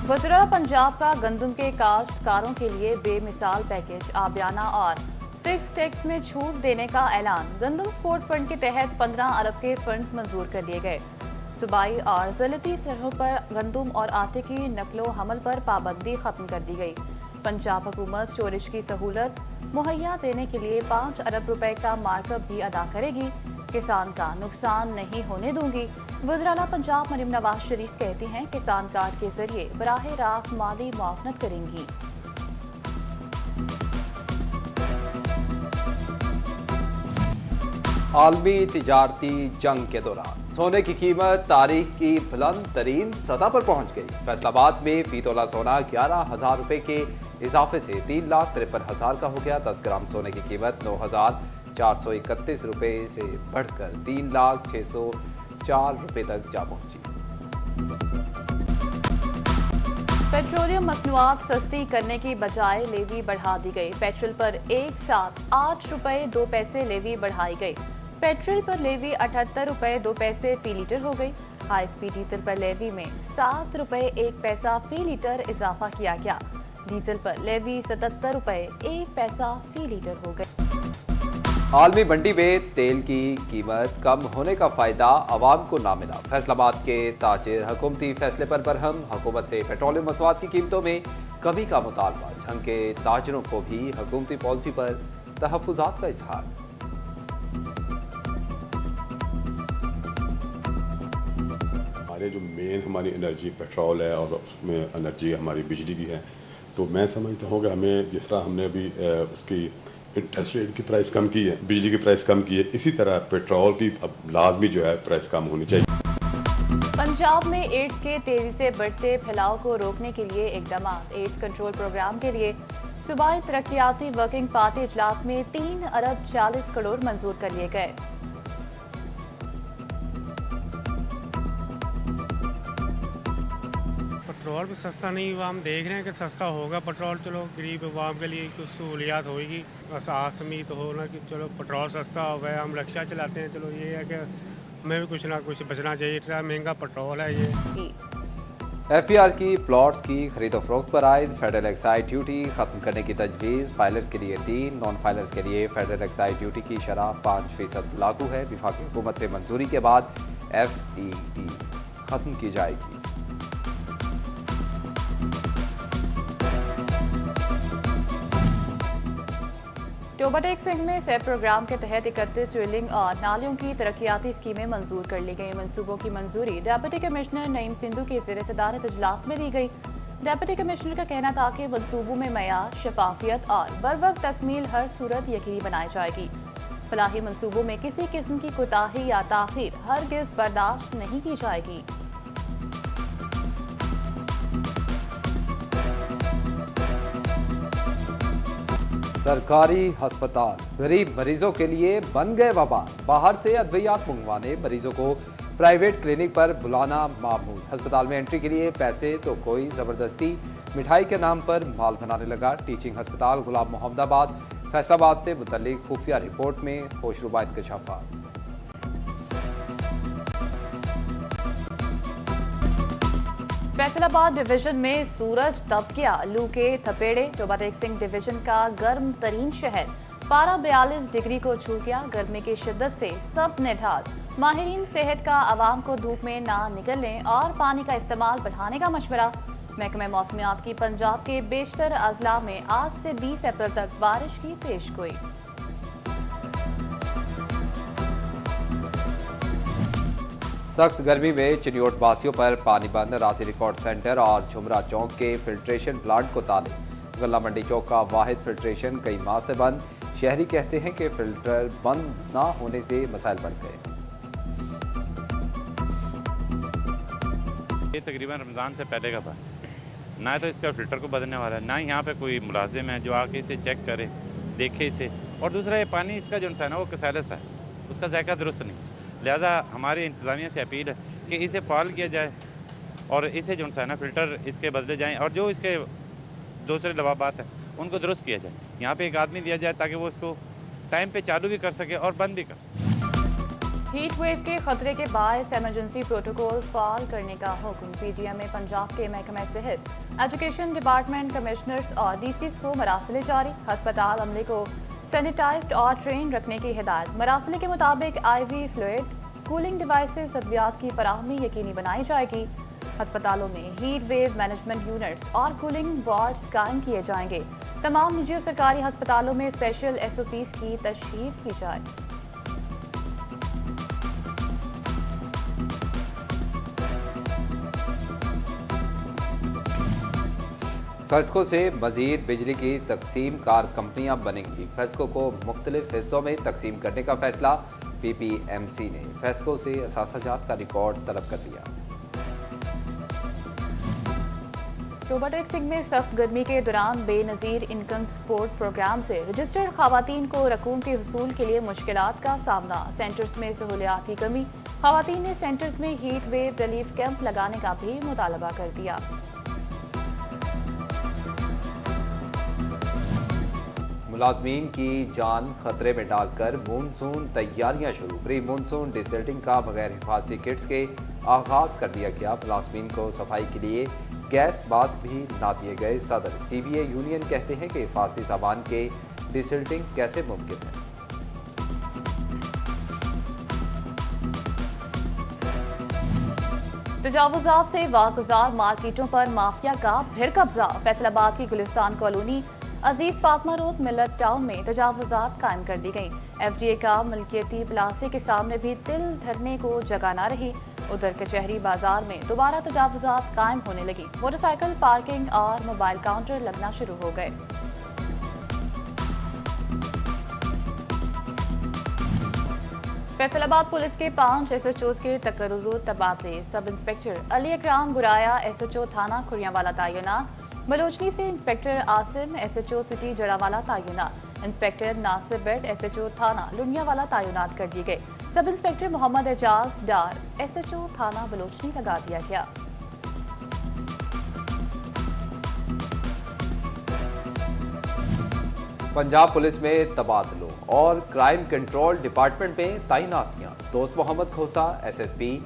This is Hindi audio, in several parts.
गुजरात पंजाब का गंदम के काश्तकारों के लिए बेमिसाल पैकेज, आबियाना और फिक्स टैक्स में छूट देने का ऐलान। गंदम सपोर्ट फंड के तहत 15 अरब के फंड मंजूर कर लिए गए। सूबाई और ज़िलती सरहद पर गंदम और आटे की नकलो हमल पर पाबंदी खत्म कर दी गई। पंजाब हुकूमत स्टोरेज की सहूलत मुहैया देने के लिए 5 अरब रुपए का मार्कअप भी अदा करेगी। किसान का नुकसान नहीं होने दूंगी। वज़ीर-ए-आला पंजाब मरीम नवाज शरीफ कहती हैं, किसान कार्ड के जरिए बराह रास्त माली मुआवनत करेंगी। आलमी तिजारती जंग के दौरान सोने की कीमत तारीख की बुलंद तरीन सतह पर पहुंच गई। फैसलाबाद में फी तोला सोना 11,000 रुपए के इजाफे से 3,53,000 का हो गया। 10 ग्राम सोने की कीमत 9,431 रुपए से बढ़कर 3,06,04 रुपए तक जा पहुंची। पेट्रोलियम मसनूआत सस्ती करने की बजाय लेवी बढ़ा दी गई। पेट्रोल पर एक साथ 8 रुपए 2 पैसे लेवी बढ़ाई गई। पेट्रोल पर लेवी 78 रुपए 2 पैसे फी लीटर हो गई। हाई स्पीड डीजल पर लेवी में 7 रुपए 1 पैसा फी लीटर इजाफा किया गया। डीजल पर लेवी 77 रुपए 1 पैसा फी लीटर हो गई। आलमी मंडी में तेल की कीमत कम होने का फायदा आवाम को ना मिला। फैसलाबाद के ताजिर हुकूमती फैसले पर बरहम। हुकूमत से पेट्रोलियम मसवाद की कीमतों में कमी का मुतालबा। झंग के ताजिरों को भी हुकूमती पॉलिसी पर तहफ्फुजात का इजहार। हमारे जो मेन हमारी एनर्जी पेट्रोल है और उसमें एनर्जी हमारी बिजली की है, तो मैं समझता हूँ कि हमें जिस तरह हमने अभी उसकी इंटरेस्ट रेट की प्राइस कम की है, बिजली की प्राइस कम की है, इसी तरह पेट्रोल की अब लाजमी जो है प्राइस कम होनी चाहिए। पंजाब में एड्स के तेजी से बढ़ते फैलाव को रोकने के लिए इकदाम। एड्स कंट्रोल प्रोग्राम के लिए सूबाई तरक्याती वर्किंग पार्टी इजलास में 3 अरब 40 करोड़ मंजूर कर लिए गए। पेट्रोल भी सस्ता नहीं हुआ, हम देख रहे हैं कि सस्ता होगा पेट्रोल। चलो गरीब अवाम के लिए कुछ सहूलियात होगी, बस आस उम्मीद हो ना कि चलो पेट्रोल सस्ता हो गया। हम रिक्शा चलाते हैं, चलो ये है कि हमें भी कुछ ना कुछ बचना चाहिए। इतना महंगा पेट्रोल है ये। FPR की प्लॉट्स की खरीदो फरोख्त पर आयद फेडरल एक्साइज ड्यूटी खत्म करने की तजवीज़। फाइलर्स के लिए 3, नॉन फाइलर्स के लिए फेडरल एक्साइज ड्यूटी की शरह 5% लागू है। विफाकी हुकूमत से मंजूरी के बाद FET खत्म की जाएगी। टोबाटेक सिंह में सेप प्रोग्राम के तहत 31 ड्रिलिंग और नालियों की तरक्याती स्कीमें मंजूर कर ली गई। मंसूबों की मंजूरी डिप्टी कमिश्नर नईम सिंधु की ज़ेर सदारत इजलास में दी गई। डिप्टी कमिश्नर का कहना था कि मंसूबों में मयार, शफाफियत और बरवक्त तकमील हर सूरत यकीनी बनाई जाएगी। फलाही मंसूबों में किसी किस्म की कोताही या ताखीर हरगिज़ बर्दाश्त नहीं की जाएगी। सरकारी अस्पताल गरीब मरीजों के लिए बन गए वबाल। बाहर से अद्वियात मंगवाने, मरीजों को प्राइवेट क्लिनिक पर बुलाना मामूल। अस्पताल में एंट्री के लिए पैसे तो कोई जबरदस्ती मिठाई के नाम पर माल बनाने लगा। टीचिंग अस्पताल गुलाम मोहम्मदाबाद फैसलाबाद से मुतल्लिक खुफिया रिपोर्ट में होशरुबा इंकशाफात। फैसलाबाद डिवीजन में सूरज तप गया, लू के थपेड़े। टोबाटेक सिंह डिवीजन का गर्म तरीन शहर, पारा 42 डिग्री को छू गया। गर्मी की शिद्दत से सब निढाल। माहिरीन सेहत का आवाम को धूप में ना निकलने और पानी का इस्तेमाल बढ़ाने का मशवरा। महकमे मौसमियात की पंजाब के बेशतर अजला में आज से 20 अप्रैल तक बारिश की पेशगोई। सख्त गर्मी में चिन्योट वासियों पर पानी बंद। रांची रिकॉर्ड सेंटर और झुमरा चौक के फिल्ट्रेशन प्लांट को ताले। गल्ला मंडी चौक का वाहिद फिल्ट्रेशन कई माह से बंद। शहरी कहते हैं कि फिल्टर बंद ना होने से मसाइल बढ़ गए। ये तकरीबन रमज़ान से पहले का था, ना तो इसका फिल्टर को बदलने वाला है, ना यहाँ पे कोई मुलाजिम है जो आके इसे चेक करे, देखे इसे। और दूसरा ये पानी इसका जो है ना वो कसैलस है, उसका जायका दुरुस्त नहीं। लिहाजा हमारी इंतज़ामिया से अपील है कि इसे फाल किया जाए और इसे जो है ना फिल्टर इसके बदले जाएँ और जो इसके दूसरे लवाबात हैं उनको दुरुस्त किया जाए। यहाँ पे एक आदमी दिया जाए ताकि वो इसको टाइम पे चालू भी कर सके और बंद भी कर सके। हीट वेव के खतरे के बायस इमरजेंसी प्रोटोकॉल फाल करने का हुक्म। पीजीएम में पंजाब के महकमे सेहत, एजुकेशन डिपार्टमेंट, कमिश्नर्स और डीसीज को मरासले जारी। अस्पताल अमले को सैनिटाइज्ड और ट्रेन रखने की हिदायत। मरासले के मुताबिक IV फ्लूइड, कूलिंग डिवाइसेस, अद्वियात की फराहमी यकीनी बनाई जाएगी। अस्पतालों में हीट वेव मैनेजमेंट यूनिट्स और कूलिंग वार्ड्स कायम किए जाएंगे। तमाम निजी और सरकारी अस्पतालों में स्पेशल SOPs की तशहीद की जाए। फेस्को से मजीद बिजली की तकसीम कार कंपनियां बनेंगी। फेस्को को मुख्तलिफ हिस्सों में तकसीम करने का फैसला। PPMC ने फेस्को से असासाजात का रिकॉर्ड तलब कर लिया। शोबा टैक्सिंग में सख्त गर्मी के दौरान बेनजीर इनकम सपोर्ट प्रोग्राम से रजिस्टर्ड खवातीन को रकूम के हुसूल के लिए मुश्किलात का सामना। सेंटर्स में सहूलियात की कमी। खवातीन ने सेंटर्स में हीट वेव रिलीफ कैंप लगाने का भी मुतालबा कर दिया। मुलाजमीन की जान खतरे में डालकर मानसून तैयारियां शुरू। प्री मानसून डिसल्टिंग का बगैर हिफाजती किट्स के आगाज कर दिया गया। मुलाजमीन को सफाई के लिए गैस मास्क भी ना दिए गए। सदर CBA यूनियन कहते हैं कि हिफाजती सामान के डिसल्टिंग कैसे मुमकिन है। तजावुजात से वागुजार मार्केटों पर माफिया का फिर कब्जा। फैसलाबाद की गुलिस्तान कॉलोनी अजीज फातमा रोड मिलत टाउन में तजावुजात कायम कर दी गई। FGA का मिल्कियती प्लाजे के सामने भी तिल धरने को जगह न रही। उधर कचहरी बाजार में दोबारा तजावुजात कायम होने लगी। मोटरसाइकिल पार्किंग और मोबाइल काउंटर लगना शुरू हो गए। फैसलाबाद पुलिस के 5 SHOs के तकर्रुर तबादले। Sub inspector Ali Akram Guraya SHO थाना खुरियांवाला तैनात। बलोचनी से inspector Asim SHO city Jaranwala तैनात। इंस्पेक्टर नासिर बेट SHO थाना लुनियावाला तैनात कर दिए गए। सब इंस्पेक्टर मोहम्मद एजाज डार SHO थाना बलोचनी लगा दिया गया। पंजाब पुलिस में तबादलों और क्राइम कंट्रोल डिपार्टमेंट में तैनातियां। दोस्त मोहम्मद खोसा SSP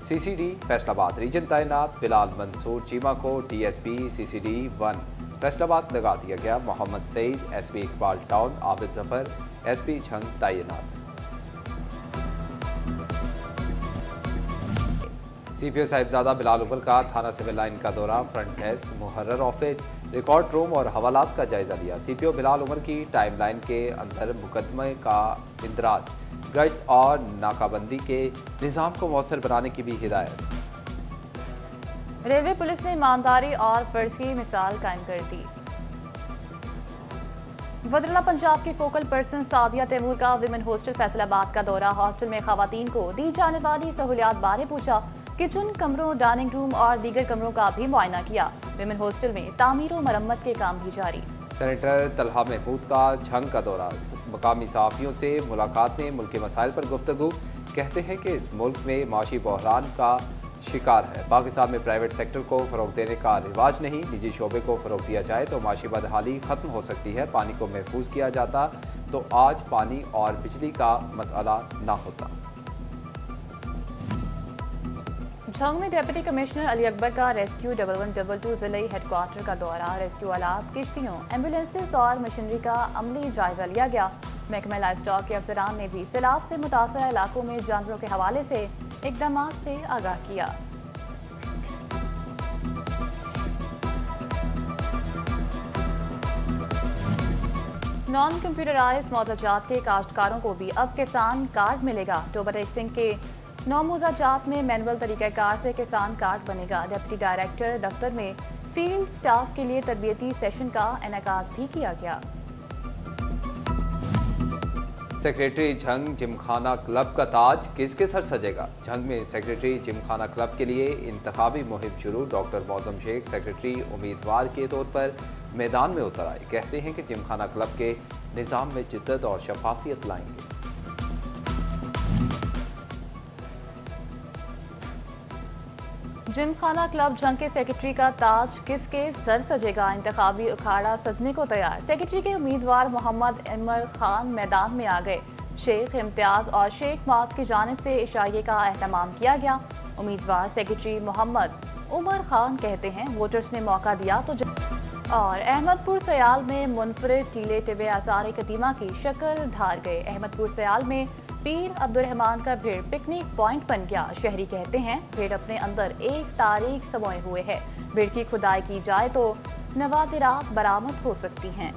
CCD फैसलाबाद रीजन तैनात। बिलाल मंसूर चीमा को DSP CCD 1 फैसलाबाद लगा दिया गया। Mohammad Saeed SP Iqbal Town, Abid Zafar SP Jhang तैनात। CPO साहिबजादा बिलाल उमर का थाना सिविल लाइन का दौरा। फ्रंट डेस्क, मुहर्रर ऑफिस, रिकॉर्ड रूम और हवालात का जायजा लिया। CPO बिलाल उमर की टाइमलाइन के अंदर मुकदमे का इंदराज, गश्त और नाकाबंदी के निजाम को मौसर बनाने की भी हिदायत। रेलवे पुलिस ने ईमानदारी और फर्ज की मिसाल कायम कर दी। वदरला पंजाब की फोकल पर्सन सादिया तैमूर का विमेन हॉस्टल फैसलाबाद का दौरा। हॉस्टल में खवातीन को दी जाने वाली सहूलियात बारे पूछा। किचन, कमरों, डाइनिंग रूम और दीगर कमरों का भी मुआयना किया। विमेन हॉस्टल में तामीर और मरम्मत के काम भी जारी। सेनेटर तलहा महमूद का झंग का दौरा। मकामी सहाफियों से मुलाकात में मुल्क के मसाइल पर गुफ्तगू। कहते हैं कि इस मुल्क में माशी बहरान का शिकार है। पाकिस्तान में प्राइवेट सेक्टर को फरोग देने का रिवाज नहीं। निजी शोबे को फरोग दिया जाए तो माशी बदहाली खत्म हो सकती है। पानी को महफूज किया जाता तो आज पानी और बिजली का मसला ना होता। झंग में डिप्टी कमिश्नर अली अकबर का रेस्क्यू 1122 जिले हेडक्वार्टर का दौरा। रेस्क्यू आलात, किश्तियों, एम्बुलेंसेज और मशीनरी का अमली जायजा लिया गया। महकमा लाइफ स्टॉक के अफसरान ने भी सैलाब से मुतासर इलाकों में जानवरों के हवाले से इकदाम से आगाह किया। नॉन कंप्यूटराइज मौजाजात के काश्तकारों को भी अब किसान कार्ड मिलेगा। शोबा टैक्सिंग के 9 मौजाजात में मैनुअल तरीक़ाकार से किसान कार्ड बनेगा। डिप्टी डायरेक्टर दफ्तर में फील्ड स्टाफ के लिए तरबियती सेशन का इनेकाद भी किया गया। सेक्रेटरी झंग जिमखाना क्लब का ताज किसके सर सजेगा? झंग में सेक्रेटरी जिमखाना क्लब के लिए इंतखाबी मुहिम शुरू। डॉक्टर मौजम शेख सेक्रेटरी उम्मीदवार के तौर पर मैदान में उतर आए। कहते हैं कि जिमखाना क्लब के निजाम में जिद्दत और शफाफियत लाएंगे। जिमखाना क्लब झंग के सेक्रेटरी का ताज किसके सर सजेगा? इंतखाबी अखाड़ा सजने को तैयार। सेक्रेटरी के उम्मीदवार मोहम्मद इमर खान मैदान में आ गए। शेख इम्तियाज और शेख माज की जानिब से इशाइये का एहतमाम किया गया। उम्मीदवार सेक्रेटरी मोहम्मद उमर खान कहते हैं, वोटर्स ने मौका दिया तो और अहमदपुर सयाल में मुनफरिद टीले टिबे आसार कदीमा की शक्ल धार गए। अहमदपुर सयाल में पीर अब्दुर्रहमान का भीड़ पिकनिक पॉइंट बन गया। शहरी कहते हैं, भीड़ अपने अंदर एक तारीख समोए हुए है। भीड़ की खुदाई की जाए तो नवादिरात बरामद हो सकती हैं।